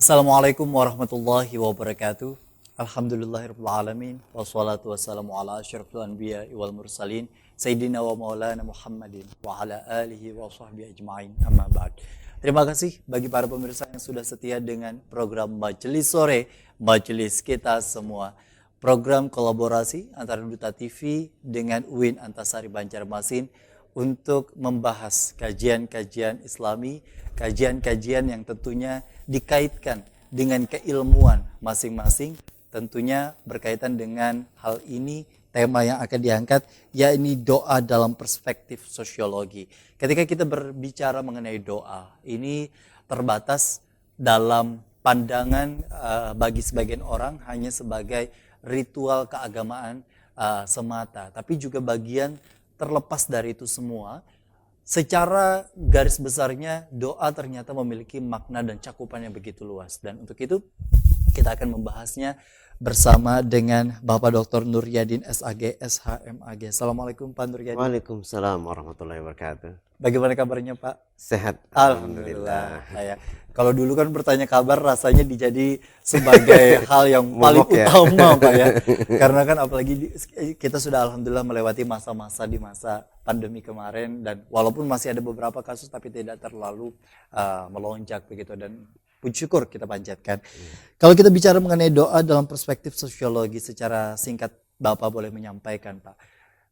Assalamualaikum warahmatullahi wabarakatuh. Alhamdulillahirabbil alamin wassalatu wassalamu ala asyrafil anbiya wal mursalin sayyidina wa maulana Muhammadin wa ala alihi wa sahbihi ajmain. Amma ba'd. Terima kasih bagi para pemirsa yang sudah setia dengan program Majelis Sore, Majelis Kita Semua. Program kolaborasi antara Duta TV dengan UIN Antasari Banjarmasin untuk membahas kajian-kajian Islami, kajian-kajian yang tentunya dikaitkan dengan keilmuan masing-masing, tentunya berkaitan dengan hal ini. Tema yang akan diangkat yakni doa dalam perspektif sosiologi. Ketika kita berbicara mengenai doa, ini terbatas dalam pandangan bagi sebagian orang hanya sebagai ritual keagamaan semata, tapi juga bagian terlepas dari itu semua. Secara garis besarnya doa ternyata memiliki makna dan cakupan yang begitu luas, dan untuk itu kita akan membahasnya bersama dengan Bapak Dr. Nur Yadin SAG SHMAG. Assalamualaikum Pak Nur Yadin. Waalaikumsalam warahmatullahi wabarakatuh. Bagaimana kabarnya Pak? Sehat. Alhamdulillah. Kalau dulu kan bertanya kabar rasanya dijadi sebagai hal yang paling utama Pak ya. Karena kan apalagi kita sudah alhamdulillah melewati masa-masa di masa pandemi kemarin, dan walaupun masih ada beberapa kasus tapi tidak terlalu melonjak begitu, dan puji syukur kita panjatkan. Kalau kita bicara mengenai doa dalam perspektif sosiologi, secara singkat Bapak boleh menyampaikan Pak.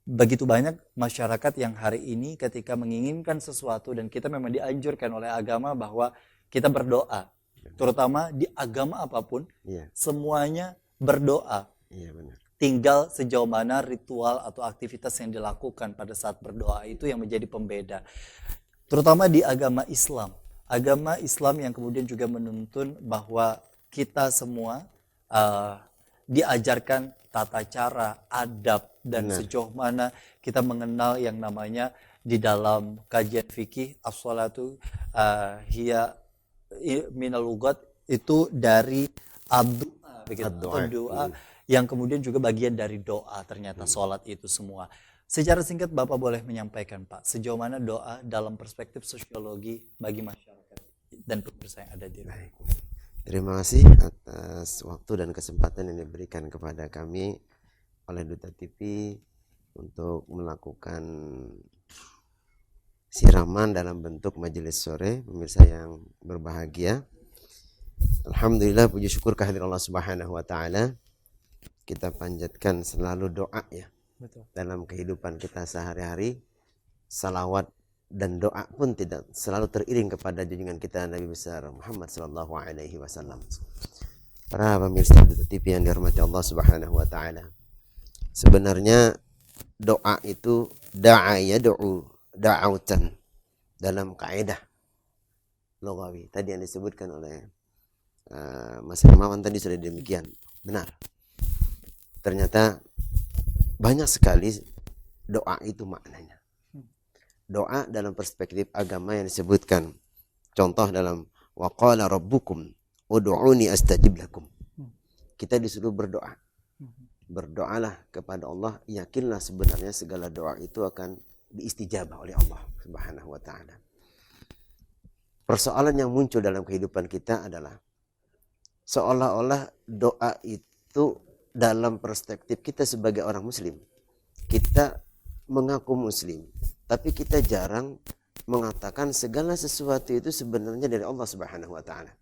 Begitu banyak masyarakat yang hari ini ketika menginginkan sesuatu, dan kita memang dianjurkan oleh agama bahwa kita berdoa. Terutama di agama apapun, semuanya berdoa. Benar. Tinggal sejauh mana ritual atau aktivitas yang dilakukan pada saat berdoa itu yang menjadi pembeda. Terutama di agama Islam. Agama Islam yang kemudian juga menuntun bahwa kita semua diajarkan tata cara, adab, dan sejauh mana kita mengenal yang namanya di dalam kajian fikih as-salatu hiya minal lugat, itu dari ad-du'a begitu, atau doa yang kemudian juga bagian dari doa ternyata salat itu semua. Secara singkat Bapak boleh menyampaikan Pak, sejauh mana doa dalam perspektif sosiologi bagi masyarakat dan pemirsa yang ada di rumah. Terima kasih atas waktu dan kesempatan yang diberikan kepada kami oleh Duta TV untuk melakukan siraman dalam bentuk majelis sore. Pemirsa yang berbahagia, alhamdulillah, puji syukur kehadirat Allah Subhanahu wa taala. Kita panjatkan selalu doa ya. Betul. Dalam kehidupan kita sehari-hari. Salawat dan doa pun tidak selalu teriring kepada junjungan kita Nabi besar Muhammad sallallahu alaihi wasallam. Para pemirsa Duta TV yang dirahmati Allah Subhanahu wa taala. Sebenarnya doa itu da'a yad'u da'autan dalam kaidah lughawi. Tadi yang disebutkan oleh Mas Hermawan tadi sudah demikian. Benar. Ternyata banyak sekali doa itu maknanya. Doa dalam perspektif agama yang disebutkan. Contoh dalam wa qala rabbukum ud'uni astajib lakum. Kita disuruh berdoa. Berdoalah kepada Allah, yakinlah sebenarnya segala doa itu akan diistijabah oleh Allah Subhanahu wa taala. Persoalan yang muncul dalam kehidupan kita adalah seolah-olah doa itu dalam perspektif kita sebagai orang muslim. Kita mengaku muslim, tapi kita jarang mengatakan segala sesuatu itu sebenarnya dari Allah Subhanahu wa taala.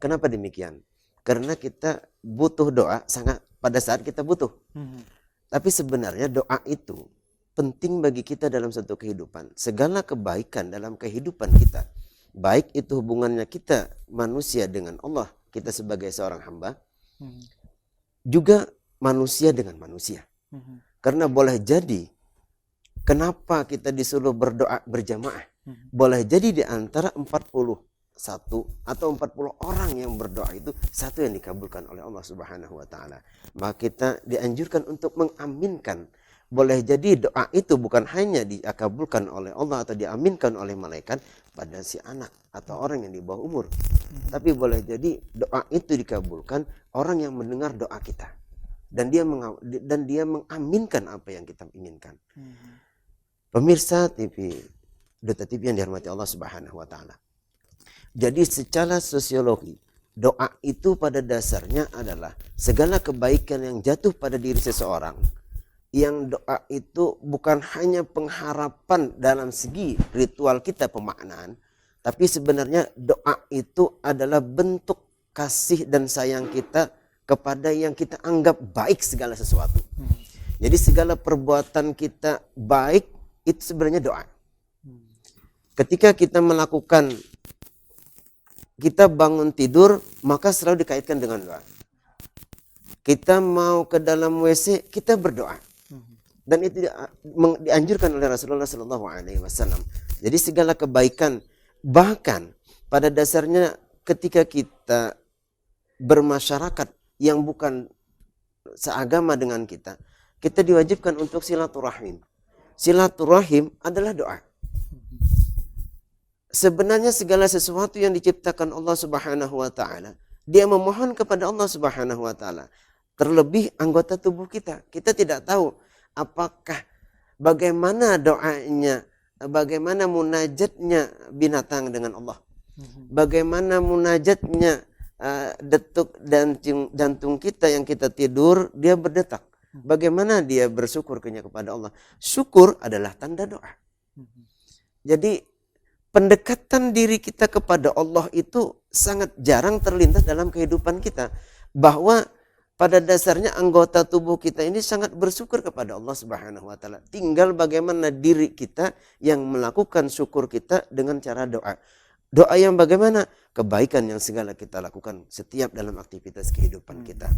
Kenapa demikian? Karena kita butuh doa sangat pada saat kita butuh. Tapi sebenarnya doa itu penting bagi kita dalam satu kehidupan. Segala kebaikan dalam kehidupan kita, baik itu hubungannya kita manusia dengan Allah, kita sebagai seorang hamba, juga manusia dengan manusia. Karena boleh jadi kenapa kita disuruh berdoa berjamaah? Boleh jadi di antara 41 atau 40 orang yang berdoa itu satu yang dikabulkan oleh Allah Subhanahu wa taala. Maka kita dianjurkan untuk mengaminkan. Boleh jadi doa itu bukan hanya dikabulkan oleh Allah atau diaminkan oleh malaikat pada si anak atau orang yang di bawah umur. Tapi boleh jadi doa itu dikabulkan orang yang mendengar doa kita. Dan dia mengaminkan apa yang kita inginkan. Pemirsa TV, Duta TV yang dihormati Allah Subhanahu wa taala. Jadi secara sosiologi, doa itu pada dasarnya adalah segala kebaikan yang jatuh pada diri seseorang. Yang doa itu bukan hanya pengharapan dalam segi ritual kita pemaknaan, tapi sebenarnya doa itu adalah bentuk kasih dan sayang kita kepada yang kita anggap baik segala sesuatu. Jadi segala perbuatan kita baik itu sebenarnya doa. Ketika kita melakukan, kita bangun tidur, maka selalu dikaitkan dengan doa. Kita mau ke dalam WC, kita berdoa. Dan itu dianjurkan oleh Rasulullah SAW. Jadi segala kebaikan, bahkan pada dasarnya ketika kita bermasyarakat yang bukan seagama dengan kita diwajibkan untuk silaturahim. Silaturahim adalah doa. Sebenarnya segala sesuatu yang diciptakan Allah Subhanahu wa taala, dia memohon kepada Allah Subhanahu wa taala. Terlebih anggota tubuh kita. Kita tidak tahu apakah bagaimana doanya, bagaimana munajatnya binatang dengan Allah. Bagaimana munajatnya detuk jantung kita yang kita tidur, dia berdetak. Bagaimana dia bersyukur kepada Allah. Syukur adalah tanda doa. Jadi pendekatan diri kita kepada Allah itu sangat jarang terlintas dalam kehidupan kita. Bahwa pada dasarnya anggota tubuh kita ini sangat bersyukur kepada Allah Subhanahu wa taala. Tinggal bagaimana diri kita yang melakukan syukur kita dengan cara doa. Doa yang bagaimana? Kebaikan yang segala kita lakukan setiap dalam aktivitas kehidupan kita.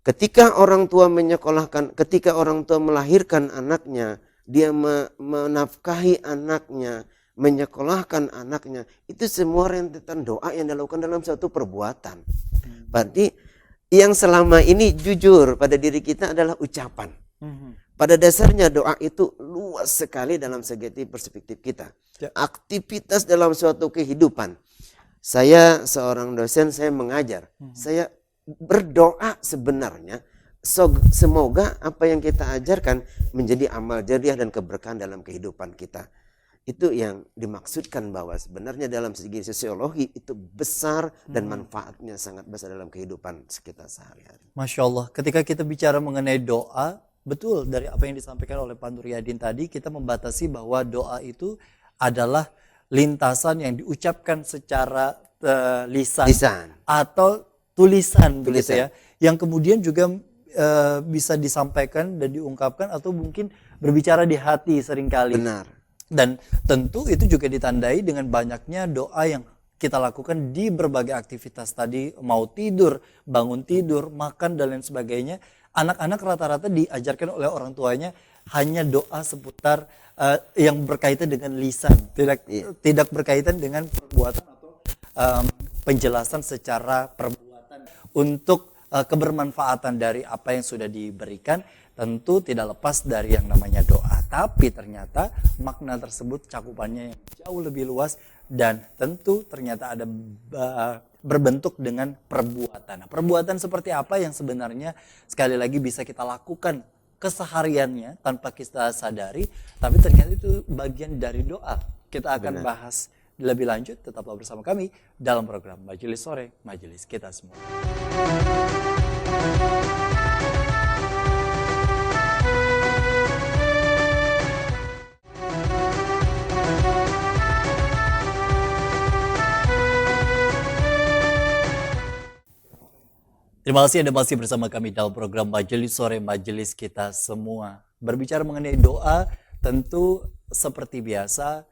Ketika orang tua menyekolahkan, ketika orang tua melahirkan anaknya, dia menafkahi anaknya, menyekolahkan anaknya, itu semua rentetan doa yang dilakukan dalam suatu perbuatan. Berarti yang selama ini jujur pada diri kita adalah ucapan. Pada dasarnya doa itu luas sekali dalam segi perspektif kita. Aktivitas dalam suatu kehidupan. Saya seorang dosen, saya mengajar. Saya berdoa sebenarnya semoga apa yang kita ajarkan menjadi amal jariah dan keberkahan dalam kehidupan kita. Itu yang dimaksudkan bahwa sebenarnya dalam segi sosiologi itu besar dan manfaatnya sangat besar dalam kehidupan kita sehari-hari. Masya Allah, ketika kita bicara mengenai doa, betul dari apa yang disampaikan oleh Pak Nuryadin tadi, kita membatasi bahwa doa itu adalah lintasan yang diucapkan secara lisan atau tulisan, begitu ya, yang kemudian juga bisa disampaikan dan diungkapkan atau mungkin berbicara di hati seringkali. Benar. Dan tentu itu juga ditandai dengan banyaknya doa yang kita lakukan di berbagai aktivitas tadi, mau tidur, bangun tidur, makan dan lain sebagainya. Anak-anak rata-rata diajarkan oleh orang tuanya hanya doa seputar yang berkaitan dengan lisan, tidak berkaitan dengan perbuatan atau penjelasan secara perbuatan untuk kebermanfaatan dari apa yang sudah diberikan. Tentu tidak lepas dari yang namanya doa. Tapi ternyata makna tersebut cakupannya yang jauh lebih luas dan tentu ternyata ada berbentuk dengan perbuatan. Nah, perbuatan seperti apa yang sebenarnya sekali lagi bisa kita lakukan kesehariannya tanpa kita sadari, tapi ternyata itu bagian dari doa. Kita akan bahas lebih lanjut, tetaplah bersama kami dalam program Majelis Sore, Majelis Kita Semua. Terima kasih Anda masih bersama kami dalam program Majelis Sore, Majelis Kita Semua. Berbicara mengenai doa, tentu seperti biasa,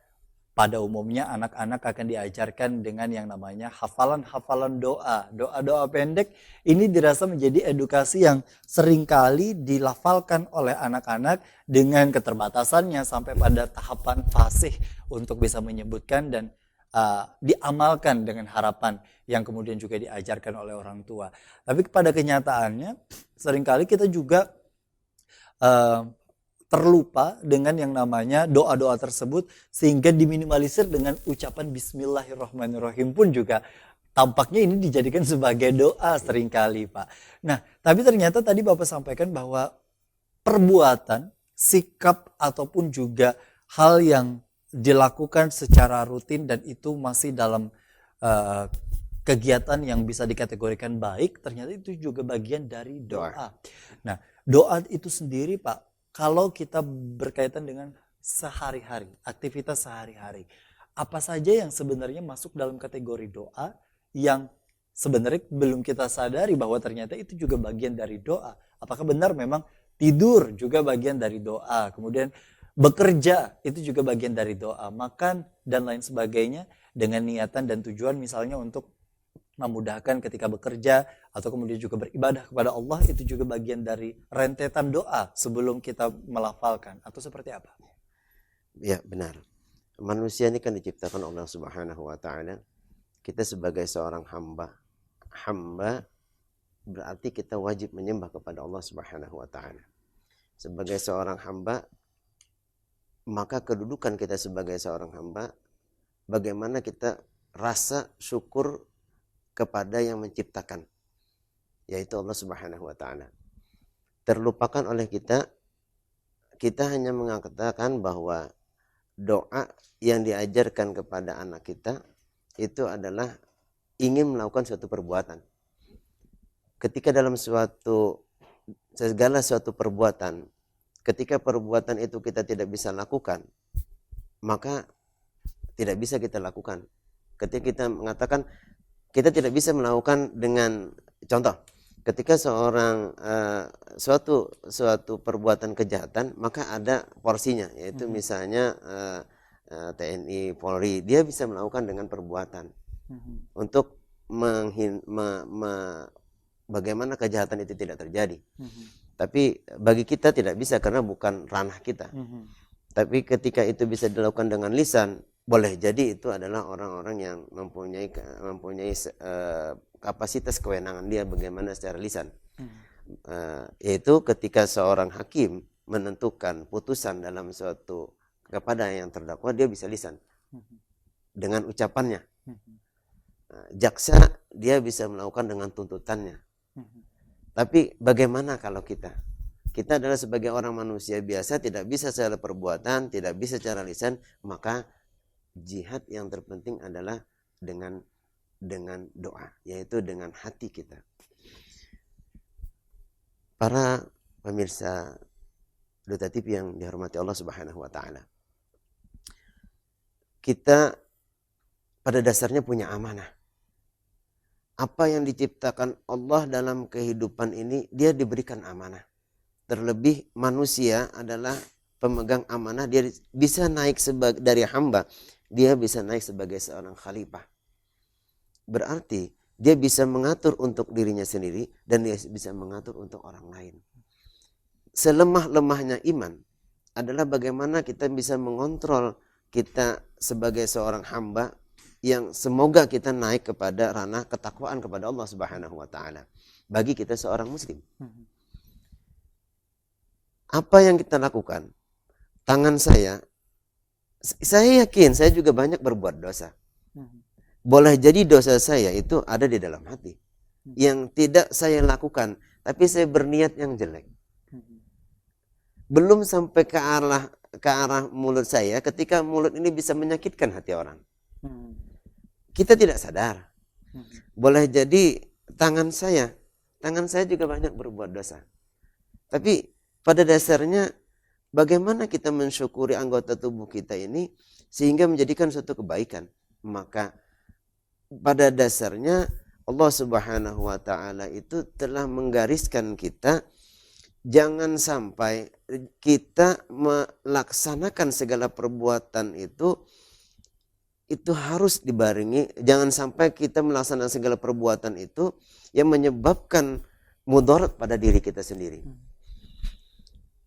pada umumnya anak-anak akan diajarkan dengan yang namanya hafalan-hafalan doa. Doa-doa pendek ini dirasa menjadi edukasi yang seringkali dilafalkan oleh anak-anak dengan keterbatasannya sampai pada tahapan fasih untuk bisa menyebutkan dan diamalkan dengan harapan yang kemudian juga diajarkan oleh orang tua. Tapi pada kenyataannya seringkali kita juga terlupa dengan yang namanya doa-doa tersebut sehingga diminimalisir dengan ucapan Bismillahirrahmanirrahim pun juga tampaknya ini dijadikan sebagai doa seringkali, Pak. Nah, tapi ternyata tadi Bapak sampaikan bahwa perbuatan, sikap ataupun juga hal yang dilakukan secara rutin dan itu masih dalam kegiatan yang bisa dikategorikan baik, ternyata itu juga bagian dari Doa. doa. Nah, doa itu sendiri Pak, kalau kita berkaitan dengan sehari-hari, aktivitas sehari-hari, apa saja yang sebenarnya masuk dalam kategori doa yang sebenarnya belum kita sadari bahwa ternyata itu juga bagian dari doa. Apakah benar memang tidur juga bagian dari doa, kemudian bekerja itu juga bagian dari doa, makan dan lain sebagainya dengan niatan dan tujuan misalnya untuk memudahkan ketika bekerja atau kemudian juga beribadah kepada Allah, itu juga bagian dari rentetan doa sebelum kita melafalkan, atau seperti apa? Ya, benar. Manusia ini kan diciptakan Allah Subhanahu wa taala. Kita sebagai seorang hamba berarti kita wajib menyembah kepada Allah Subhanahu wa taala. Sebagai seorang hamba, maka kedudukan kita sebagai seorang hamba, bagaimana kita rasa syukur kepada yang menciptakan, yaitu Allah Subhanahu wa taala. Terlupakan oleh kita hanya mengatakan bahwa doa yang diajarkan kepada anak kita itu adalah ingin melakukan suatu perbuatan. Ketika dalam segala suatu perbuatan, ketika perbuatan itu kita tidak bisa lakukan, maka tidak bisa kita lakukan. Ketika kita mengatakan kita tidak bisa melakukan dengan contoh, ketika seorang suatu perbuatan kejahatan, maka ada porsinya, yaitu misalnya TNI, Polri, dia bisa melakukan dengan perbuatan untuk bagaimana kejahatan itu tidak terjadi. Tapi bagi kita tidak bisa karena bukan ranah kita. Tapi ketika itu bisa dilakukan dengan lisan, boleh jadi itu adalah orang-orang yang mempunyai kapasitas kewenangan dia bagaimana secara lisan. Yaitu ketika seorang hakim menentukan putusan dalam suatu kepada yang terdakwa, dia bisa lisan dengan ucapannya. Jaksa dia bisa melakukan dengan tuntutannya. Tapi bagaimana kalau kita? Kita adalah sebagai orang manusia biasa, tidak bisa secara perbuatan, tidak bisa secara lisan, maka jihad yang terpenting adalah dengan doa, yaitu dengan hati kita. Para pemirsa Duta TV yang dihormati Allah Subhanahu wa taala. Kita pada dasarnya punya amanah. Apa yang diciptakan Allah dalam kehidupan ini, dia diberikan amanah. Terlebih manusia adalah pemegang amanah, dia bisa naik dari hamba, dia bisa naik sebagai seorang khalifah. Berarti dia bisa mengatur untuk dirinya sendiri dan dia bisa mengatur untuk orang lain. Selemah-lemahnya iman adalah bagaimana kita bisa mengontrol kita sebagai seorang hamba yang semoga kita naik kepada ranah ketakwaan kepada Allah Subhanahu wa taala. Bagi kita seorang muslim. Apa yang kita lakukan? Tangan saya yakin saya juga banyak berbuat dosa. Boleh jadi dosa saya itu ada di dalam hati. Yang tidak saya lakukan, tapi saya berniat yang jelek. Belum sampai ke arah mulut saya, ketika mulut ini bisa menyakitkan hati orang. Kita tidak sadar. Boleh jadi tangan saya juga banyak berbuat dosa. Tapi pada dasarnya bagaimana kita mensyukuri anggota tubuh kita ini sehingga menjadikan suatu kebaikan. Maka pada dasarnya Allah Subhanahu wa taala itu telah menggariskan kita jangan sampai kita melaksanakan segala perbuatan itu harus dibarengi, jangan sampai kita melaksanakan segala perbuatan itu yang menyebabkan mudarat pada diri kita sendiri.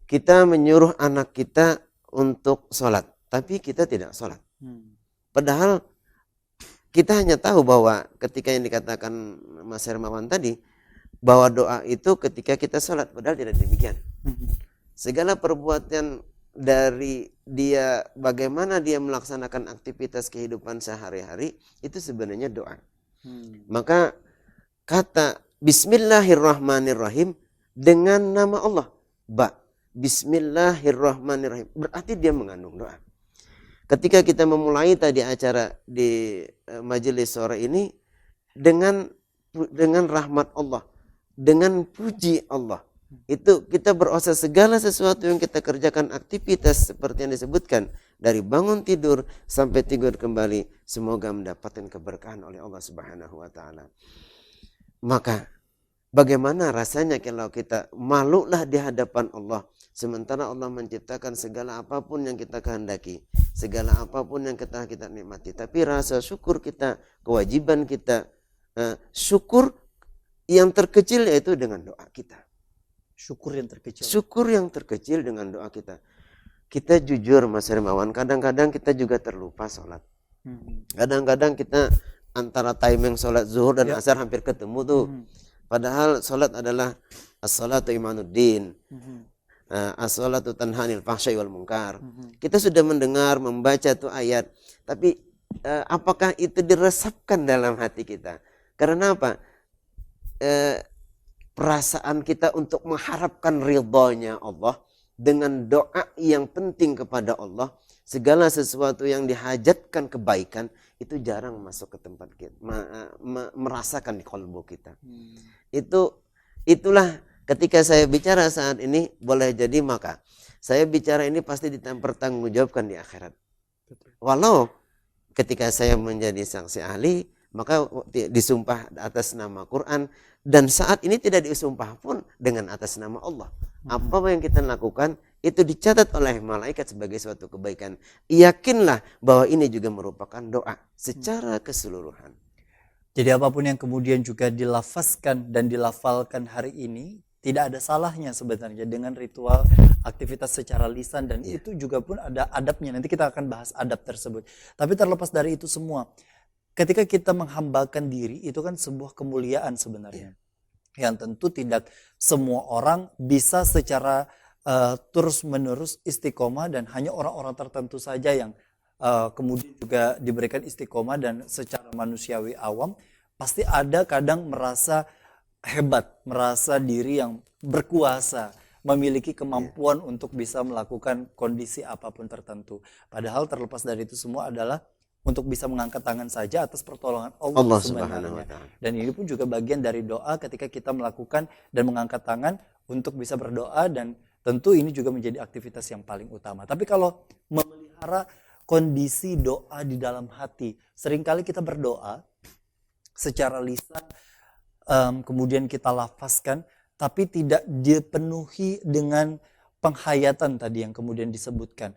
Kita menyuruh anak kita untuk sholat, tapi kita tidak sholat. Padahal kita hanya tahu bahwa ketika yang dikatakan Mas Hermawan tadi, bahwa doa itu ketika kita sholat, padahal tidak demikian. Segala perbuatan dari dia, bagaimana dia melaksanakan aktivitas kehidupan sehari-hari, itu sebenarnya doa. Maka kata Bismillahirrahmanirrahim dengan nama Allah, Bismillahirrahmanirrahim, berarti dia mengandung doa. Ketika kita memulai tadi acara di majelis sore ini, dengan rahmat Allah, dengan puji Allah. Itu kita berusaha segala sesuatu yang kita kerjakan, aktivitas seperti yang disebutkan, dari bangun tidur sampai tidur kembali, semoga mendapatkan keberkahan oleh Allah Subhanahu wa taala. Maka bagaimana rasanya kalau kita malulah di hadapan Allah, sementara Allah menciptakan segala apapun yang kita kehendaki, segala apapun yang kita nikmati, tapi rasa syukur kita, kewajiban kita, syukur yang terkecil yaitu dengan doa kita. Syukur yang terkecil. Syukur yang terkecil dengan doa kita. Kita jujur Mas Hermawan, kadang-kadang kita juga terlupa sholat. Kadang-kadang kita antara timing sholat zuhur dan asar hampir ketemu tuh. Padahal sholat adalah as-sholatu imanuddin. As-sholatu tanhanil fahsyai wal munkar. Kita sudah mendengar, membaca tuh ayat. Tapi apakah itu diresapkan dalam hati kita? Karena apa? Perasaan kita untuk mengharapkan ridhonya Allah dengan doa yang penting kepada Allah, segala sesuatu yang dihajatkan kebaikan itu jarang masuk ke tempat kita, merasakan di kalbu kita. Itulah ketika saya bicara saat ini, boleh jadi maka saya bicara ini pasti dipertanggungjawabkan di akhirat. Walau ketika saya menjadi saksi ahli, maka disumpah atas nama Quran, dan saat ini tidak disumpah pun dengan atas nama Allah. Apa yang kita lakukan itu dicatat oleh malaikat sebagai suatu kebaikan. Yakinlah bahwa ini juga merupakan doa secara keseluruhan. Jadi apapun yang kemudian juga dilafazkan dan dilafalkan hari ini, tidak ada salahnya sebenarnya dengan ritual aktivitas secara lisan, dan itu juga pun ada adabnya. Nanti kita akan bahas adab tersebut. Tapi terlepas dari itu semua, ketika kita menghambakan diri, itu kan sebuah kemuliaan sebenarnya. Yang tentu tidak semua orang bisa secara terus-menerus istiqomah, dan hanya orang-orang tertentu saja yang kemudian juga diberikan istiqomah. Dan secara manusiawi awam, pasti ada kadang merasa hebat, merasa diri yang berkuasa, memiliki kemampuan untuk bisa melakukan kondisi apapun tertentu. Padahal terlepas dari itu semua adalah untuk bisa mengangkat tangan saja atas pertolongan Allah Subhanahu wa taala. Dan ini pun juga bagian dari doa ketika kita melakukan dan mengangkat tangan untuk bisa berdoa, dan tentu ini juga menjadi aktivitas yang paling utama. Tapi kalau memelihara kondisi doa di dalam hati, seringkali kita berdoa secara lisan, kemudian kita lafazkan, tapi tidak dipenuhi dengan penghayatan tadi yang kemudian disebutkan.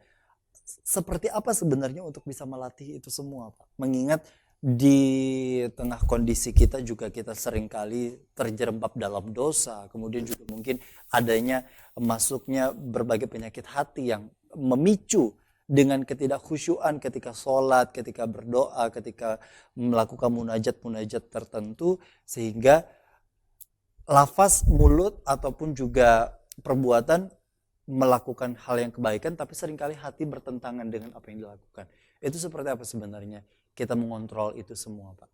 Seperti apa sebenarnya untuk bisa melatih itu semua, Pak? Mengingat di tengah kondisi kita juga kita seringkali terjerembab dalam dosa, kemudian juga mungkin adanya masuknya berbagai penyakit hati yang memicu dengan ketidakkhusyuan ketika sholat, ketika berdoa, ketika melakukan munajat-munajat tertentu, sehingga lafaz mulut ataupun juga perbuatan melakukan hal yang kebaikan, tapi seringkali hati bertentangan dengan apa yang dilakukan. Itu seperti apa sebenarnya kita mengontrol itu semua, Pak?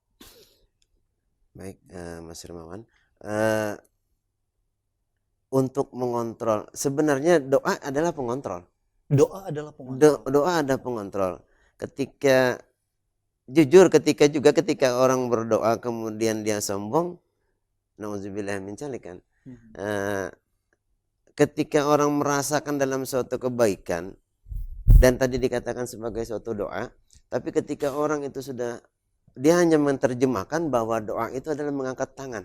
Baik, Mas Hermawan, untuk mengontrol, sebenarnya doa adalah pengontrol. Doa adalah pengontrol. Doa ada pengontrol. Ketika jujur, ketika orang berdoa kemudian dia sombong, nauzubillah min dzalik kan. Ketika orang merasakan dalam suatu kebaikan, dan tadi dikatakan sebagai suatu doa, tapi ketika orang itu sudah, dia hanya menerjemahkan bahwa doa itu adalah mengangkat tangan.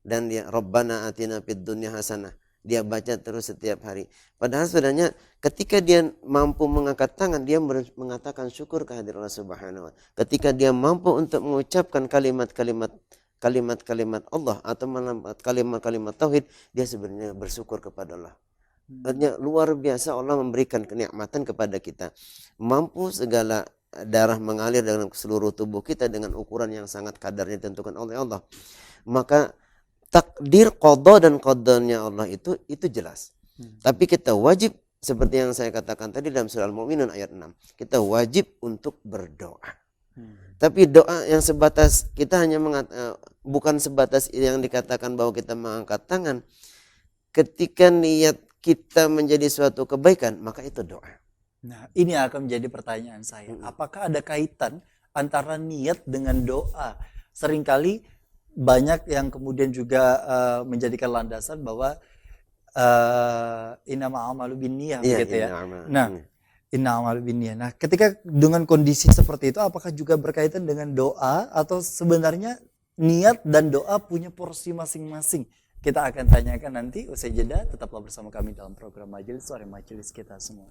Dan dia Rabbana atina fid dunya hasanah, dia baca terus setiap hari. Padahal sebenarnya ketika dia mampu mengangkat tangan, dia mengatakan syukur kehadirat Allah Subhanahu wa taala. Ketika dia mampu untuk mengucapkan kalimat-kalimat Allah atau kalimat-kalimat tauhid, dia sebenarnya bersyukur kepada Allah. Artinya luar biasa Allah memberikan kenikmatan kepada kita. Mampu segala darah mengalir dengan seluruh tubuh kita dengan ukuran yang sangat kadarnya ditentukan oleh Allah. Maka takdir qada dan qadarnya Allah itu jelas. Tapi kita wajib, seperti yang saya katakan tadi dalam surah Al-Mu'minun ayat 6, kita wajib untuk berdoa. Tapi doa yang sebatas kita hanya bukan sebatas yang dikatakan bahwa kita mengangkat tangan. Ketika niat kita menjadi suatu kebaikan, maka itu doa. Nah, ini akan menjadi pertanyaan saya. Apakah ada kaitan antara niat dengan doa? seringkali banyak yang kemudian juga menjadikan landasan bahwa innama a'malu binniyah Iya, begitu ya. innama. Nah, innama a'malu binniyah. Nah, ketika dengan kondisi seperti itu apakah juga berkaitan dengan doa atau sebenarnya niat dan doa punya porsi masing-masing? Kita akan tanyakan nanti usai jeda. Tetaplah bersama kami dalam program Majelis Sore Majelis kita semua.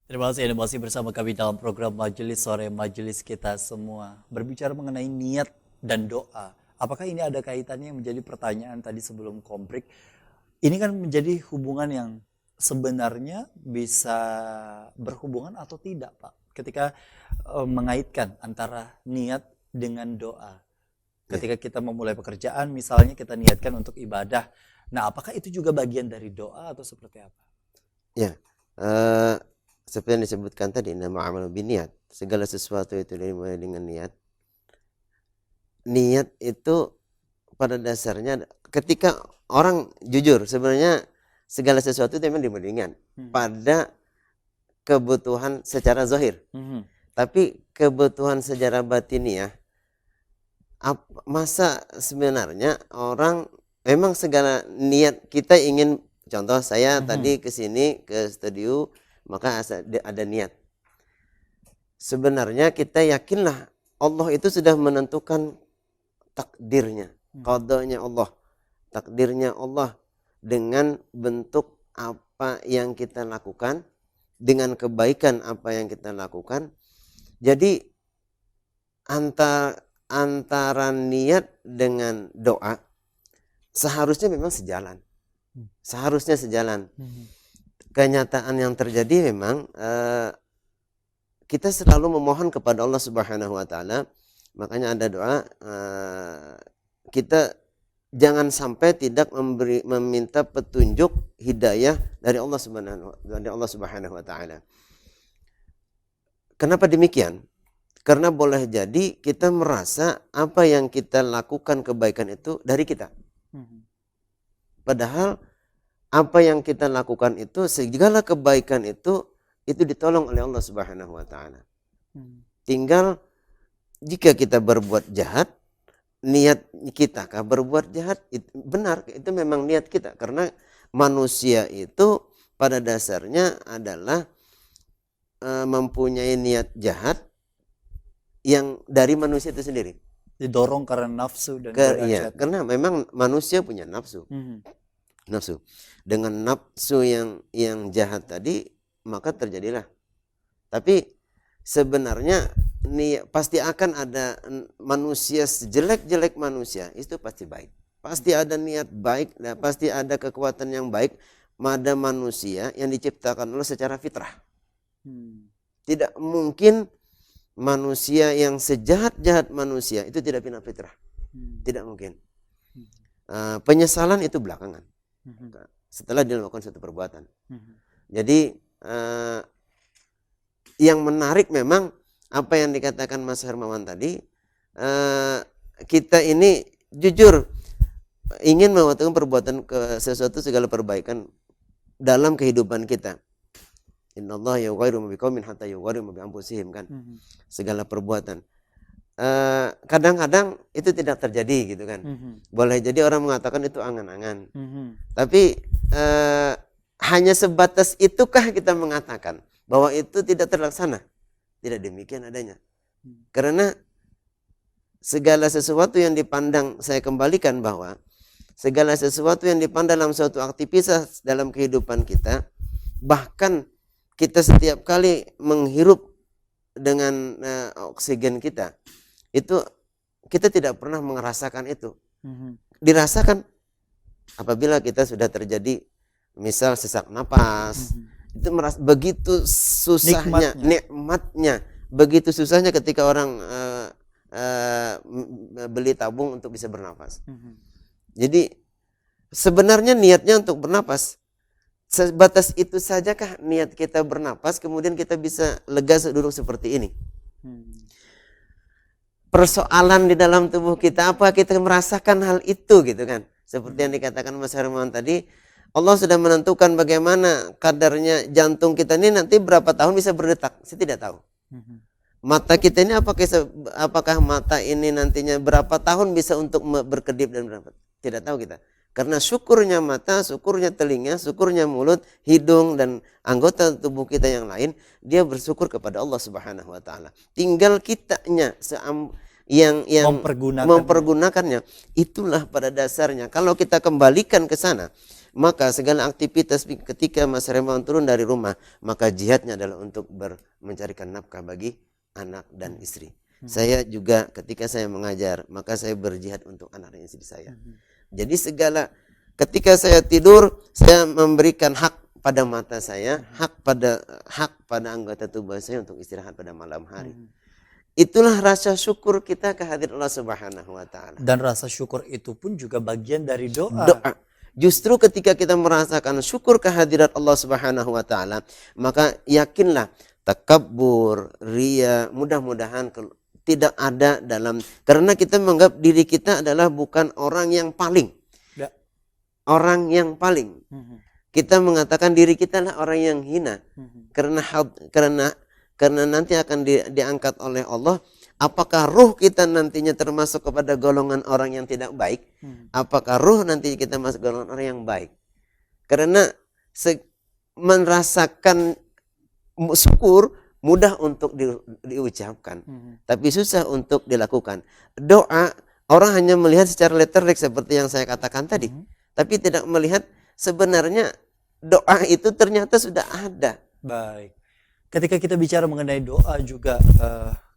Terima kasih Anda masih bersama kami dalam program Majelis Sore Majelis kita semua. Berbicara mengenai niat dan doa. Apakah ini ada kaitannya yang menjadi pertanyaan tadi sebelum komplek? Ini kan menjadi hubungan yang sebenarnya bisa berhubungan atau tidak, Pak? Ketika mengaitkan antara niat dengan doa. Ketika kita memulai pekerjaan, misalnya kita niatkan untuk ibadah. Nah, apakah itu juga bagian dari doa atau seperti apa? Ya, seperti yang disebutkan tadi, nama amal biniat. Segala sesuatu itu dimulai dengan niat. Niat itu pada dasarnya ketika orang jujur, sebenarnya segala sesuatu itu memang dimulai dengan pada kebutuhan secara zahir. Tapi kebutuhan secara batiniah, masa sebenarnya orang memang segala niat kita ingin, contoh saya tadi ke sini ke studio, maka ada niat. Sebenarnya kita yakinlah Allah itu sudah menentukan takdirnya, qadanya Allah, takdirnya Allah dengan bentuk apa yang kita lakukan, dengan kebaikan apa yang kita lakukan. Jadi antara niat dengan doa seharusnya memang sejalan. Seharusnya sejalan. Kenyataan yang terjadi memang kita selalu memohon kepada Allah Subhanahu wa taala. Makanya ada doa, kita jangan sampai tidak meminta petunjuk hidayah dari Allah Subhanahu wa taala. Kenapa demikian? Karena boleh jadi kita merasa apa yang kita lakukan kebaikan itu dari kita. Padahal apa yang kita lakukan itu, segala kebaikan itu ditolong oleh Allah Subhanahu wa taala. Tinggal jika kita berbuat jahat, niat kita kah berbuat jahat? Benar, itu memang niat kita. Karena manusia itu pada dasarnya adalah mempunyai niat jahat yang dari manusia itu sendiri. Didorong karena nafsu dan iya, karena memang manusia punya nafsu. Nafsu. Dengan nafsu yang jahat tadi, maka terjadilah. Tapi sebenarnya pasti akan ada manusia, sejelek-jelek manusia itu pasti baik. Pasti ada niat baik, dan pasti ada kekuatan yang baik pada manusia yang diciptakan Allah secara fitrah. Tidak mungkin manusia yang sejahat-jahat manusia itu tidak punya fitrah. Tidak mungkin. Penyesalan itu belakangan. Setelah dilakukan suatu perbuatan. Jadi yang menarik memang apa yang dikatakan Mas Hermawan tadi, kita ini jujur ingin melakukan perbuatan sesuatu segala perbaikan dalam kehidupan kita. Innallaha yughayyiru ma biqaumin hatta yughayyiru ma bi anfusihim, kan. Segala perbuatan. Kadang-kadang itu tidak terjadi gitu kan. Boleh jadi orang mengatakan itu angan-angan. Tapi hanya sebatas itukah kita mengatakan bahwa itu tidak terlaksana? Tidak demikian adanya. Karena segala sesuatu yang dipandang, saya kembalikan bahwa segala sesuatu yang dipandang dalam suatu aktivitas dalam kehidupan kita, bahkan kita setiap kali menghirup dengan oksigen kita, itu kita tidak pernah merasakan itu. Dirasakan apabila kita sudah terjadi misal sesak napas, itu begitu susahnya, nikmatnya, begitu susahnya ketika orang beli tabung untuk bisa bernapas. Jadi sebenarnya niatnya untuk bernapas. Sebatas itu sajakah niat kita bernapas, kemudian kita bisa lega duduk seperti ini. persoalan di dalam tubuh kita, apa kita merasakan hal itu gitu kan. Seperti yang dikatakan Mas Hermawan tadi, Allah sudah menentukan bagaimana kadarnya jantung kita ini nanti berapa tahun bisa berdetak. Saya tidak tahu. Mata kita ini apakah mata ini nantinya berapa tahun bisa untuk berkedip dan berapa? Tidak tahu kita. Karena syukurnya mata, syukurnya telinga, syukurnya mulut, hidung dan anggota tubuh kita yang lain, dia bersyukur kepada Allah Subhanahu wa taala. Tinggal kitanya yang mempergunakannya. Itulah pada dasarnya. Kalau kita kembalikan ke sana, maka segala aktivitas ketika Mas Hermawan turun dari rumah, maka jihadnya adalah untuk mencarikan nafkah bagi anak dan istri. Saya juga ketika saya mengajar, maka saya berjihad untuk anak dan istri saya. Jadi ketika saya tidur, saya memberikan hak pada mata saya, hak pada anggota tubuh saya untuk istirahat pada malam hari. Itulah rasa syukur kita kehadirat Allah Subhanahu wa taala. Dan rasa syukur itu pun juga bagian dari doa. Justru ketika kita merasakan syukur kehadirat Allah Subhanahu wa taala, maka yakinlah takabbur, riya, mudah-mudahan tidak ada karena kita menganggap diri kita adalah bukan orang yang paling. Ya. Orang yang paling. Kita mengatakan diri kita adalah orang yang hina. Karena nanti akan diangkat oleh Allah. Apakah ruh kita nantinya termasuk kepada golongan orang yang tidak baik? Apakah ruh nanti kita masuk golongan orang yang baik? Karena merasakan syukur mudah untuk diucapkan, tapi susah untuk dilakukan. Doa, orang hanya melihat secara letterlek seperti yang saya katakan tadi, tapi tidak melihat sebenarnya doa itu ternyata sudah ada. Baik. Ketika kita bicara mengenai doa juga,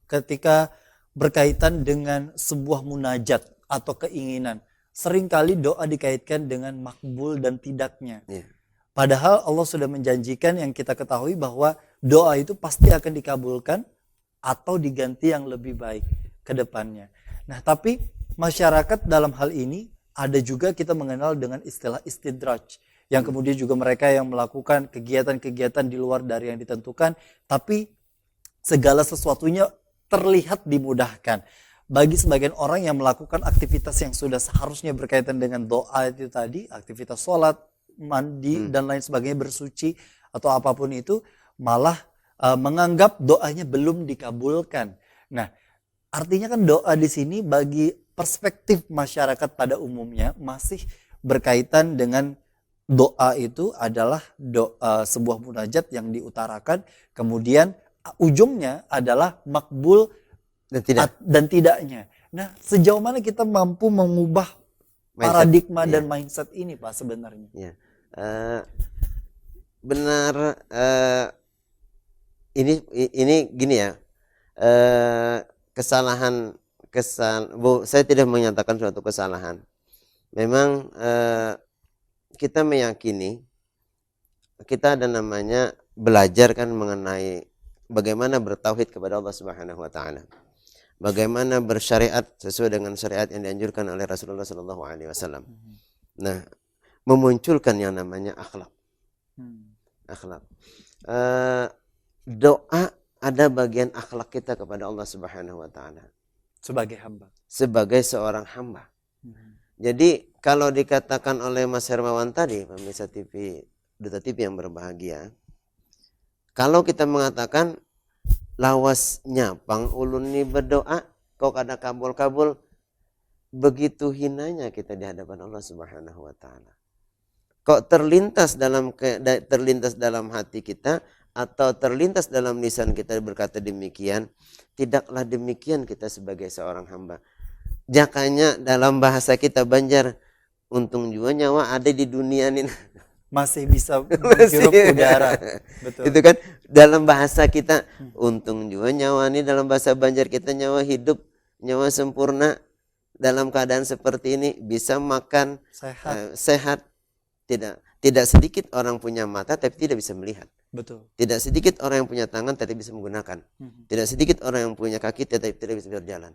ketika berkaitan dengan sebuah munajat atau keinginan, seringkali doa dikaitkan dengan makbul dan tidaknya. Yeah. Padahal Allah sudah menjanjikan yang kita ketahui bahwa doa itu pasti akan dikabulkan atau diganti yang lebih baik ke depannya. Nah, tapi masyarakat dalam hal ini ada juga kita mengenal dengan istilah istidraj, yang kemudian juga mereka yang melakukan kegiatan-kegiatan di luar dari yang ditentukan, tapi segala sesuatunya terlihat dimudahkan. Bagi sebagian orang yang melakukan aktivitas yang sudah seharusnya berkaitan dengan doa itu tadi, aktivitas sholat, mandi dan lain sebagainya, bersuci atau apapun itu, malah menganggap doanya belum dikabulkan. Nah, artinya kan doa di sini bagi perspektif masyarakat pada umumnya masih berkaitan dengan doa itu adalah sebuah munajat yang diutarakan, kemudian ujungnya adalah makbul dan tidaknya. Nah, sejauh mana kita mampu mengubah paradigma dan mindset ini, Pak, sebenarnya? Ya. Benar. Ini gini ya. Saya tidak menyatakan suatu kesalahan. Memang kita meyakini kita ada namanya belajar kan mengenai bagaimana bertauhid kepada Allah Subhanahu wa taala. Bagaimana bersyariat sesuai dengan syariat yang dianjurkan oleh Rasulullah sallallahu alaihi wasallam. Nah, memunculkan yang namanya akhlak. Akhlak. Doa ada bagian akhlak kita kepada Allah Subhanahu wa taala sebagai hamba. Sebagai seorang hamba. Jadi kalau dikatakan oleh Mas Hermawan tadi, pemirsa TV, Duta TV yang berbahagia, kalau kita mengatakan lawas nyapang ulun ini berdoa kok ada kabul-kabul, begitu hinanya kita di hadapan Allah Subhanahu wa taala. Kok terlintas dalam hati kita atau terlintas dalam lisan kita berkata demikian, tidaklah demikian kita sebagai seorang hamba. Jakanya dalam bahasa kita Banjar, untung juga nyawa ada di dunia ini. Masih bisa menghirup udara. Betul. Itu kan dalam bahasa kita, untung juga nyawa ini dalam bahasa Banjar kita nyawa hidup, nyawa sempurna dalam keadaan seperti ini, bisa makan sehat. Tidak sedikit orang punya mata tapi tidak bisa melihat. Betul. Tidak sedikit orang yang punya tangan tapi bisa menggunakan. Tidak sedikit orang yang punya kaki tapi tidak bisa berjalan.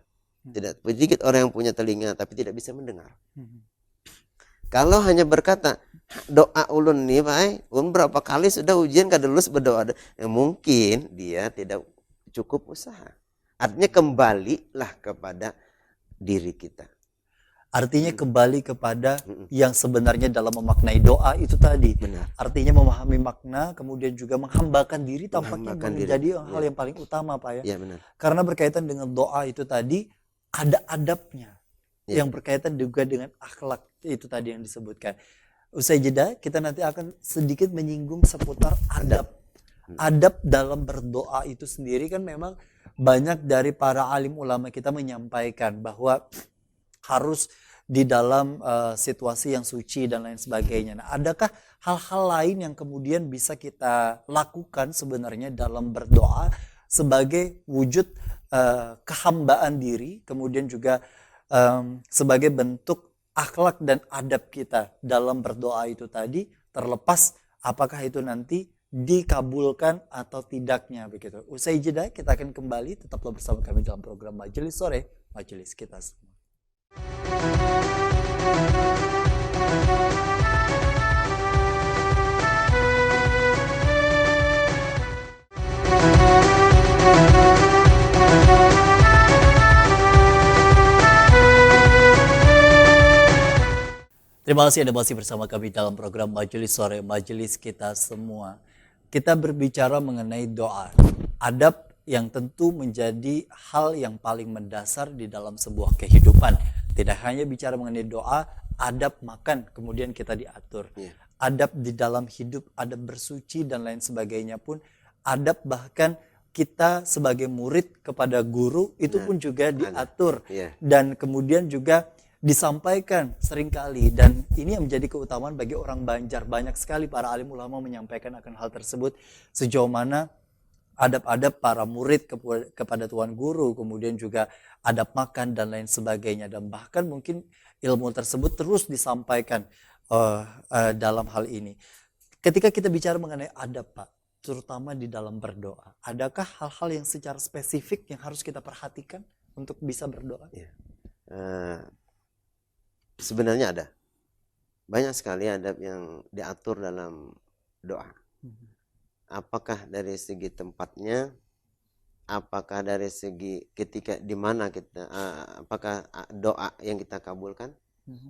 Tidak sedikit orang yang punya telinga tapi tidak bisa mendengar. Kalau hanya berkata doa ulun nih Pak, berapa kali sudah ujian kada lulus berdoa, mungkin dia tidak cukup usaha. Artinya kembalilah kepada diri kita. Artinya kembali kepada yang sebenarnya dalam memaknai doa itu tadi. Benar. Artinya memahami makna, kemudian juga menghambakan diri tampaknya Menghambakan diri. menjadi hal yang paling utama, Pak ya. Iya benar. Karena berkaitan dengan doa itu tadi, ada adabnya. Ya. Yang berkaitan juga dengan akhlak itu tadi yang disebutkan. Usai jeda, kita nanti akan sedikit menyinggung seputar adab. Adab dalam berdoa itu sendiri kan memang banyak dari para alim ulama kita menyampaikan bahwa harus di dalam situasi yang suci dan lain sebagainya. Nah, adakah hal-hal lain yang kemudian bisa kita lakukan sebenarnya dalam berdoa sebagai wujud kehambaan diri, kemudian juga sebagai bentuk akhlak dan adab kita dalam berdoa itu tadi, terlepas apakah itu nanti dikabulkan atau tidaknya begitu. Usai jeda kita akan kembali, tetaplah bersama kami dalam program Majelis Sore, Majelis Kita Semua. Terima kasih Anda masih bersama kami dalam program Majelis Sore, Majelis Kita Semua. Kita berbicara mengenai doa, adab yang tentu menjadi hal yang paling mendasar di dalam sebuah kehidupan. Tidak hanya bicara mengenai doa, adab makan kemudian kita diatur. Adab di dalam hidup, adab bersuci dan lain sebagainya pun, adab bahkan kita sebagai murid kepada guru itu pun juga diatur. Dan kemudian juga disampaikan seringkali, dan ini yang menjadi keutamaan bagi orang Banjar. Banyak sekali para alim ulama menyampaikan akan hal tersebut, sejauh mana adab-adab para murid kepada tuan guru, kemudian juga adab makan dan lain sebagainya, dan bahkan mungkin ilmu tersebut terus disampaikan dalam hal ini. Ketika kita bicara mengenai adab, Pak, terutama di dalam berdoa, adakah hal-hal yang secara spesifik yang harus kita perhatikan untuk bisa berdoa? Sebenarnya ada banyak sekali adab yang diatur dalam doa. Apakah dari segi tempatnya, apakah dari segi ketika di mana kita, apakah doa yang kita kabulkan?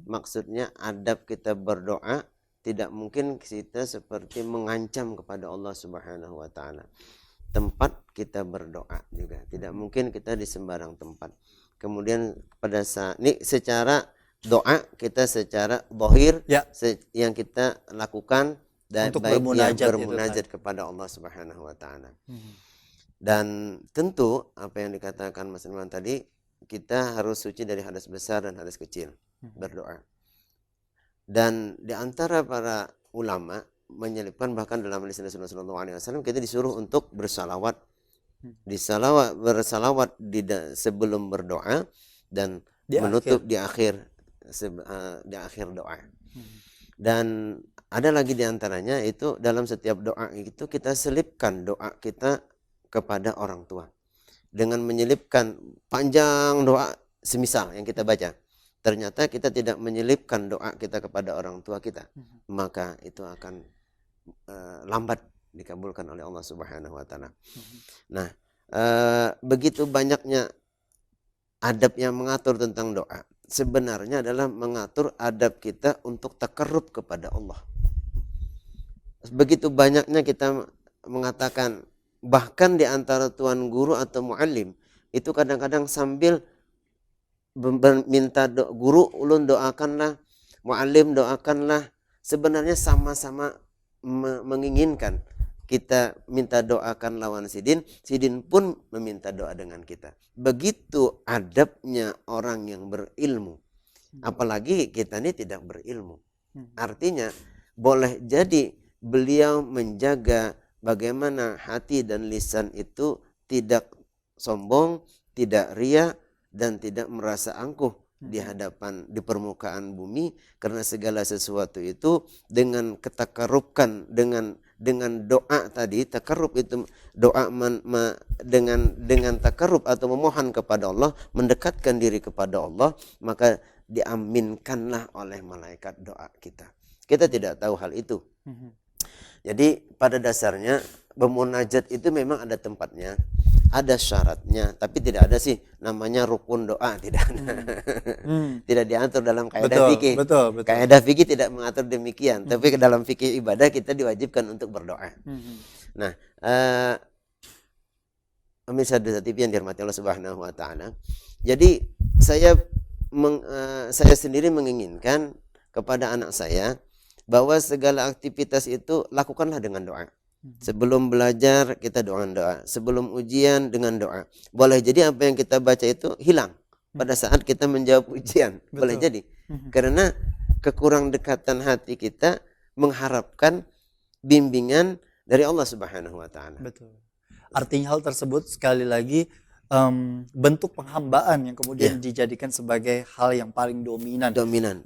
Maksudnya adab kita berdoa tidak mungkin kita seperti mengancam kepada Allah Subhanahu wa taala. Tempat kita berdoa juga tidak mungkin kita di sembarang tempat. Kemudian pada saat ini secara doa kita secara zahir yang kita lakukan dan untuk baik bermunajat kepada Allah Subhanahu wa taala. Dan tentu apa yang dikatakan Mas Ilman tadi, kita harus suci dari hadas besar dan hadas kecil berdoa. Dan di antara para ulama menyelipkan, bahkan dalam hadis Rasulullah SAW kita disuruh untuk bersalawat, bersalawat sebelum berdoa dan menutup di akhir doa. Dan ada lagi di antaranya itu dalam setiap doa itu kita selipkan doa kita kepada orang tua dengan menyelipkan panjang doa semisal yang kita baca. Ternyata kita tidak menyelipkan doa kita kepada orang tua kita, maka itu akan lambat dikabulkan oleh Allah Subhanahu wa taala. Nah, begitu banyaknya adab yang mengatur tentang doa. Sebenarnya adalah mengatur adab kita untuk takarrub kepada Allah. Begitu banyaknya kita mengatakan, bahkan di antara tuan guru atau muallim itu kadang-kadang sambil minta guru ulun doakanlah, muallim doakanlah, sebenarnya sama-sama menginginkan kita minta doakan lawan Sidin, Sidin pun meminta doa dengan kita. Begitu adabnya orang yang berilmu. Apalagi kita ini tidak berilmu. Artinya boleh jadi beliau menjaga bagaimana hati dan lisan itu tidak sombong, tidak ria, dan tidak merasa angkuh di hadapan, di permukaan bumi, karena segala sesuatu itu dengan ketakarubkan, dengan doa tadi. Takarub itu doa dengan takarub atau memohon kepada Allah, mendekatkan diri kepada Allah, maka diaminkanlah oleh malaikat doa kita. Kita tidak tahu hal itu. Jadi pada dasarnya bermunajat itu memang ada tempatnya. ada syaratnya, tapi tidak ada sih namanya rukun doa, tidak ada. Tidak diatur dalam kaidah fikih. Betul. Kaidah fikih tidak mengatur demikian, tapi dalam fikih ibadah kita diwajibkan untuk berdoa. Nah, pemirsa Dosa TV yang dirahmati Allah Subhanahu wa taala. Jadi saya sendiri menginginkan kepada anak saya bahwa segala aktivitas itu lakukanlah dengan doa. Sebelum belajar kita doa, sebelum ujian dengan doa. Boleh jadi apa yang kita baca itu hilang pada saat kita menjawab ujian. Boleh jadi. Karena kekurang dekatan hati kita mengharapkan bimbingan dari Allah Subhanahu wa taala. Betul. Artinya hal tersebut sekali lagi bentuk penghambaan yang kemudian dijadikan sebagai hal yang paling dominan,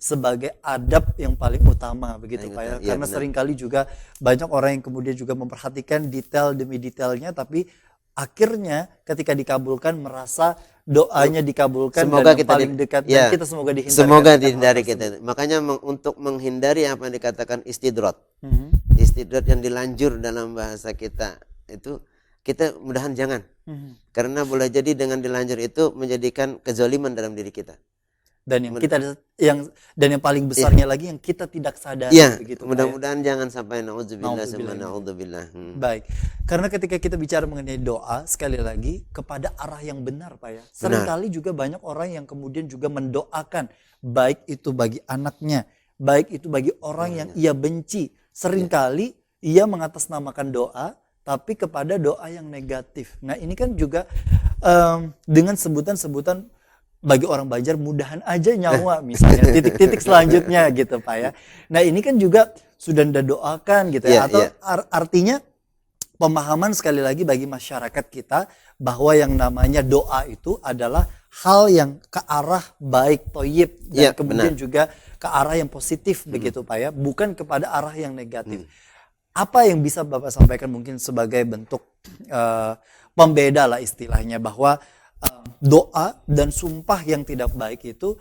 sebagai adab yang paling utama, begitu Pak ya. Karena seringkali juga banyak orang yang kemudian juga memperhatikan detail demi detailnya, tapi akhirnya ketika dikabulkan merasa doanya dikabulkan semoga dan kita paling dekat dan kita semoga dihindari. Semoga dihindari kita. Makanya untuk menghindari apa yang dikatakan istidrat. Istidrat yang dilanjur dalam bahasa kita itu kita mudahan jangan. Karena boleh jadi dengan dilanjur itu menjadikan kezaliman dalam diri kita. Dan yang paling besarnya lagi yang kita tidak sadari, begitu. Mudah-mudahan jangan sampai naudzubillah. Baik. Karena ketika kita bicara mengenai doa, sekali lagi kepada arah yang benar, Pak ya. Seringkali juga banyak orang yang kemudian juga mendoakan baik itu bagi anaknya, baik itu bagi orang yang ia benci. Seringkali ia mengatasnamakan doa tapi kepada doa yang negatif. Nah, ini kan juga dengan sebutan-sebutan bagi orang Banjar mudahan aja nyawa misalnya, titik-titik selanjutnya gitu Pak ya. Nah, ini kan juga sudah Anda doakan gitu ya, atau artinya pemahaman sekali lagi bagi masyarakat kita bahwa yang namanya doa itu adalah hal yang ke arah baik, thayyib, dan kemudian juga ke arah yang positif begitu Pak ya, bukan kepada arah yang negatif. Apa yang bisa Bapak sampaikan mungkin sebagai bentuk pembeda lah istilahnya, bahwa doa dan sumpah yang tidak baik itu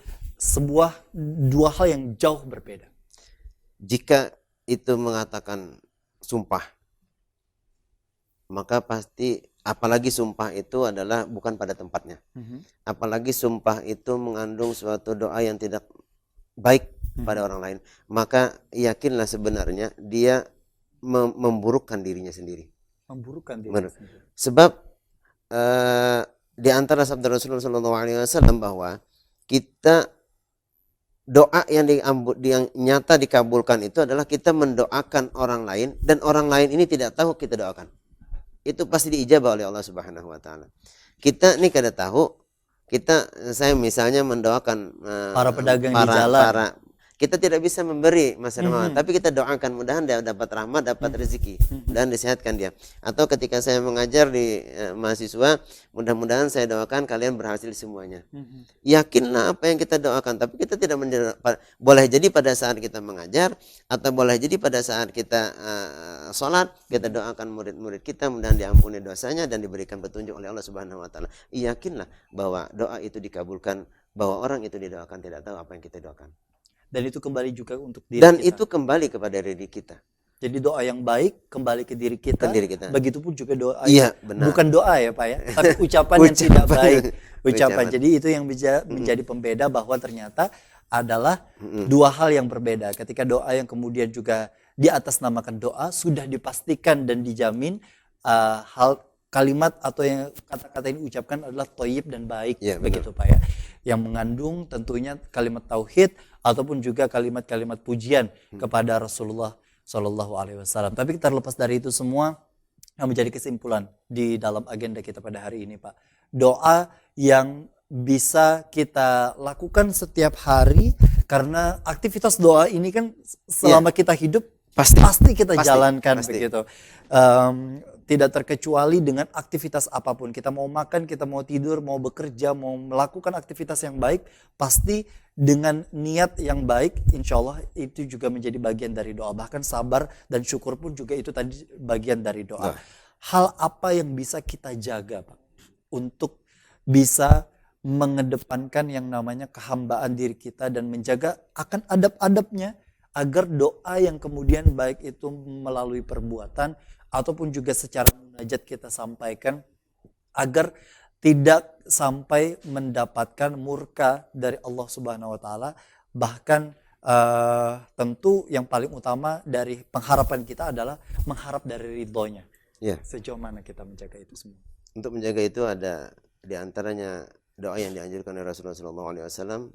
dua hal yang jauh berbeda. Jika itu mengatakan sumpah, maka pasti apalagi sumpah itu adalah bukan pada tempatnya. Apalagi sumpah itu mengandung suatu doa yang tidak baik pada orang lain, maka yakinlah sebenarnya dia memburukkan dirinya sendiri. Sebab di antara sabda Rasulullah SAW bahwa kita doa yang nyata dikabulkan itu adalah kita mendoakan orang lain dan orang lain ini tidak tahu kita doakan. Itu pasti diijabah oleh Allah Subhanahu wa taala. Kita ini kada tahu, saya misalnya mendoakan para pedagang di jalan. Kita tidak bisa memberi Mas Hermawan, tapi kita doakan mudahan dia dapat rahmat, dapat rezeki, dan disehatkan dia. Atau ketika saya mengajar di mahasiswa, mudah-mudahan saya doakan kalian berhasil semuanya. Yakinlah apa yang kita doakan, tapi kita tidak boleh jadi pada saat kita mengajar atau boleh jadi pada saat kita sholat, kita doakan murid-murid kita mudahan diampuni dosanya dan diberikan petunjuk oleh Allah Subhanahu wa taala. Yakinlah bahwa doa itu dikabulkan, bahwa orang itu didoakan tidak tahu apa yang kita doakan. Dan itu kembali juga untuk diri kita. Dan kita. itu kembali kepada diri kita. Jadi doa yang baik kembali ke diri kita. Begitupun juga doa bukan doa ya Pak ya, tapi ucapan yang tidak baik. Ucapan. Jadi itu yang menjadi pembeda bahwa ternyata adalah dua hal yang berbeda. Ketika doa yang kemudian juga di atas namakan doa sudah dipastikan dan dijamin kalimat atau yang kata-kata ini ucapkan adalah thayyib dan baik, begitu Pak ya. Yang mengandung tentunya kalimat tauhid ataupun juga kalimat-kalimat pujian kepada Rasulullah Shallallahu Alaihi Wasallam. Tapi terlepas dari itu semua, yang menjadi kesimpulan di dalam agenda kita pada hari ini, Pak, doa yang bisa kita lakukan setiap hari, karena aktivitas doa ini kan selama kita hidup pasti kita jalankan begitu. Tidak terkecuali dengan aktivitas apapun. Kita mau makan, kita mau tidur, mau bekerja, mau melakukan aktivitas yang baik, pasti dengan niat yang baik, insya Allah itu juga menjadi bagian dari doa. Bahkan sabar dan syukur pun juga itu tadi bagian dari doa. Hal apa yang bisa kita jaga, Pak, untuk bisa mengedepankan yang namanya kehambaan diri kita dan menjaga akan adab-adabnya, agar doa yang kemudian baik itu melalui perbuatan ataupun juga secara munajat kita sampaikan agar tidak sampai mendapatkan murka dari Allah Subhanahu wa taala. Bahkan tentu yang paling utama dari pengharapan kita adalah mengharap dari ridhonya. Ya, Sejauh mana kita menjaga itu semua? untuk menjaga itu ada di antaranya doa yang dianjurkan oleh Rasulullah SAW.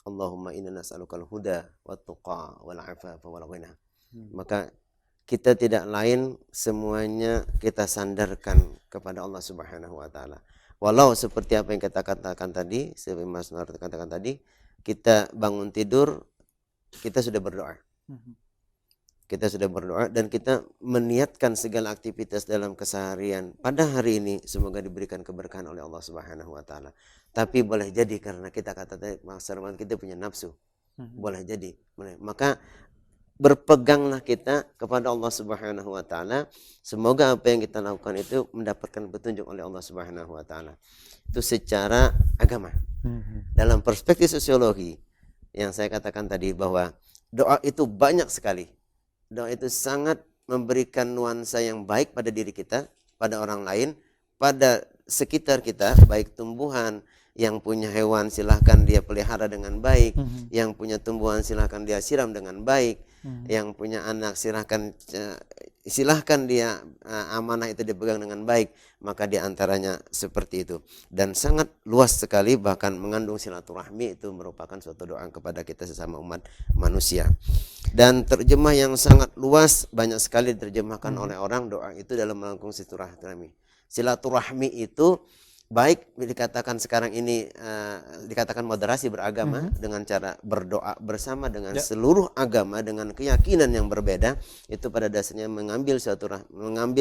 Allahumma inna nas'alukal huda wa tuqa wal afafa wal ghina. Maka kita tidak lain semuanya kita sandarkan kepada Allah Subhanahu wa taala. Walau seperti apa yang kita katakan tadi, seperti Mas Nur katakan tadi, kita bangun tidur, kita sudah berdoa. Kita sudah berdoa dan kita meniatkan segala aktivitas dalam keseharian pada hari ini semoga diberikan keberkahan oleh Allah Subhanahu wa taala. Tapi boleh jadi karena kita kata tadi masyarakat kita punya nafsu. Boleh jadi. Maka berpeganglah kita kepada Allah Subhanahu wa taala. Semoga apa yang kita lakukan itu mendapatkan petunjuk oleh Allah Subhanahu wa taala. Itu secara agama. Dalam perspektif sosiologi yang saya katakan tadi bahwa doa itu banyak sekali. Doa itu sangat memberikan nuansa yang baik pada diri kita, pada orang lain, pada sekitar kita, baik tumbuhan, yang punya hewan silahkan dia pelihara dengan baik, yang punya tumbuhan silahkan dia siram dengan baik, yang punya anak silahkan dia amanah itu dipegang dengan baik. Maka diantaranya seperti itu. Dan sangat luas sekali, bahkan mengandung silaturahmi, itu merupakan suatu doa kepada kita sesama umat manusia. Dan terjemah yang sangat luas, banyak sekali diterjemahkan oleh orang doa itu dalam melakukan silaturahmi. Silaturahmi itu baik dikatakan sekarang ini dikatakan moderasi beragama dengan cara berdoa bersama dengan seluruh agama dengan keyakinan yang berbeda, itu pada dasarnya mengambil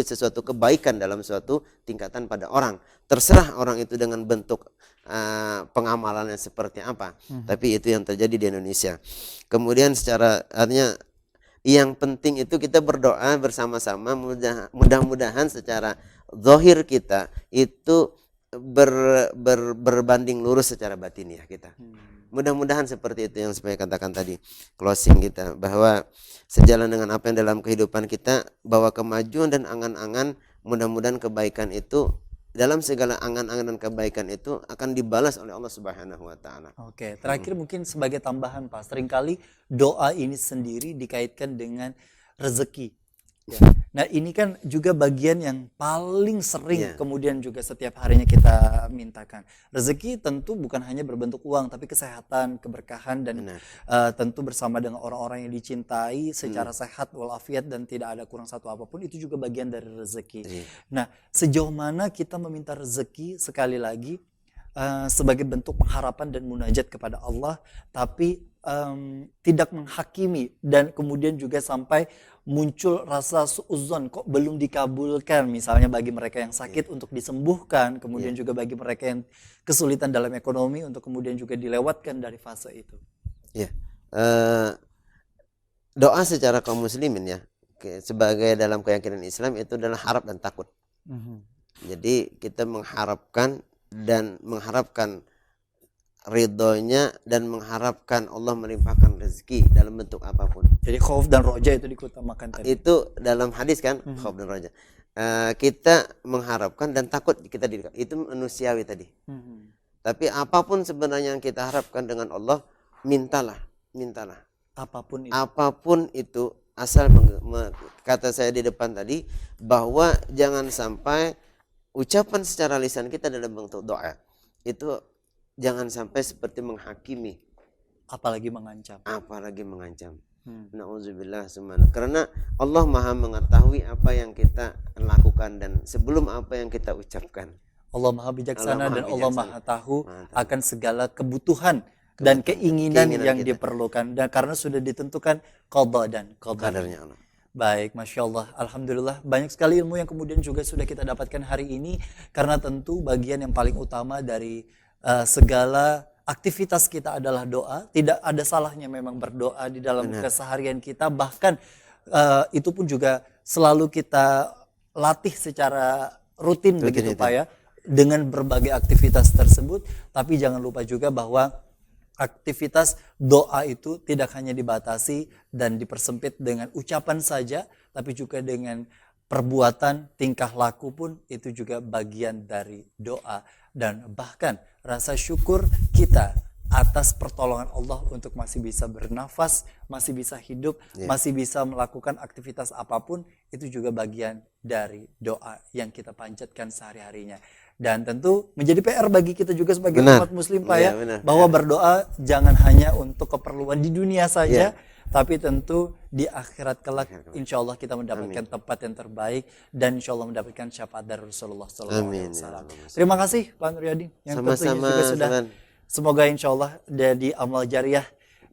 sesuatu kebaikan dalam suatu tingkatan pada orang. Terserah orang itu dengan bentuk pengamalannya seperti apa, tapi itu yang terjadi di Indonesia. Kemudian secara artinya yang penting itu kita berdoa bersama-sama, mudah-mudahan secara zahir kita itu berbanding lurus secara batin ya kita. Mudah-mudahan seperti itu yang saya katakan tadi, closing kita, bahwa sejalan dengan apa yang dalam kehidupan kita, bahwa kemajuan dan angan-angan, mudah-mudahan kebaikan itu, dalam segala angan-angan dan kebaikan itu akan dibalas oleh Allah Subhanahu wa taala. Oke, terakhir mungkin sebagai tambahan Pak, seringkali doa ini sendiri dikaitkan dengan rezeki. Ya. Nah ini kan juga bagian yang paling sering kemudian juga setiap harinya kita mintakan. Rezeki tentu bukan hanya berbentuk uang, tapi kesehatan, keberkahan, dan tentu bersama dengan orang-orang yang dicintai secara sehat walafiat dan tidak ada kurang satu apapun, itu juga bagian dari rezeki. Nah sejauh mana kita meminta rezeki, sekali lagi sebagai bentuk pengharapan dan munajat kepada Allah, tapi tidak menghakimi dan kemudian juga sampai muncul rasa suudzon kok belum dikabulkan, misalnya bagi mereka yang sakit untuk disembuhkan, kemudian juga bagi mereka yang kesulitan dalam ekonomi untuk kemudian juga dilewatkan dari fase itu. Doa secara kaum muslimin ya, sebagai dalam keyakinan Islam itu adalah harap dan takut. Jadi kita mengharapkan ridhonya dan mengharapkan Allah melimpahkan rezeki dalam bentuk apapun. Jadi khauf dan roja itu diutamakan tadi. Itu dalam hadis kan, khauf dan roja. Kita mengharapkan dan takut kita itu manusiawi tadi. Tapi apapun sebenarnya yang kita harapkan dengan Allah, mintalah. Apapun itu asal kata saya di depan tadi, bahwa jangan sampai ucapan secara lisan kita dalam bentuk doa itu jangan sampai seperti menghakimi, apalagi mengancam. Na'udzubillah subhanahu. Karena Allah Maha mengetahui apa yang kita lakukan dan sebelum apa yang kita ucapkan. Allah Maha bijaksana dan Allah Maha tahu akan segala kebutuhan dan keinginan yang kita diperlukan, dan karena sudah ditentukan qada dan qadarnya Allah. Baik, Masya Allah, Alhamdulillah, banyak sekali ilmu yang kemudian juga sudah kita dapatkan hari ini, karena tentu bagian yang paling utama dari segala aktivitas kita adalah doa. Tidak ada salahnya memang berdoa di dalam keseharian kita, bahkan itu pun juga selalu kita latih secara rutin begitu Pak ya, dengan berbagai aktivitas tersebut. Tapi jangan lupa juga bahwa aktivitas doa itu tidak hanya dibatasi dan dipersempit dengan ucapan saja, tapi juga dengan perbuatan, tingkah laku pun itu juga bagian dari doa. Dan bahkan rasa syukur kita atas pertolongan Allah untuk masih bisa bernafas, masih bisa hidup, masih bisa melakukan aktivitas apapun, itu juga bagian dari doa yang kita panjatkan sehari-harinya. Dan tentu menjadi PR bagi kita juga sebagai umat muslim Pak ya, bahwa berdoa jangan hanya untuk keperluan di dunia saja, tapi tentu di akhirat kelak insya Allah kita mendapatkan tempat yang terbaik dan insya Allah mendapatkan syafaat dari Rasulullah SAW. Terima kasih Pak Nuryadin yang tentunya juga sudah. Semoga insya Allah dari amal jariah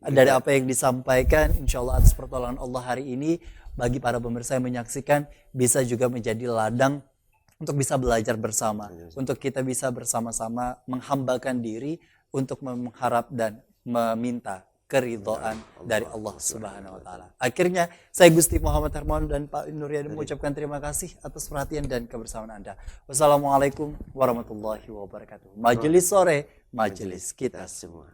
dari apa yang disampaikan insya Allah atas pertolongan Allah hari ini bagi para pemirsa yang menyaksikan bisa juga menjadi ladang untuk bisa belajar bersama, untuk kita bisa bersama-sama menghambakan diri untuk mengharap dan meminta keridhaan dari Allah Subhanahu wa taala. Akhirnya saya Gusti Muhammad Hermawan dan Pak Nuryadin mengucapkan terima kasih atas perhatian dan kebersamaan Anda. Wassalamualaikum warahmatullahi wabarakatuh. Majelis sore, majelis kita semua.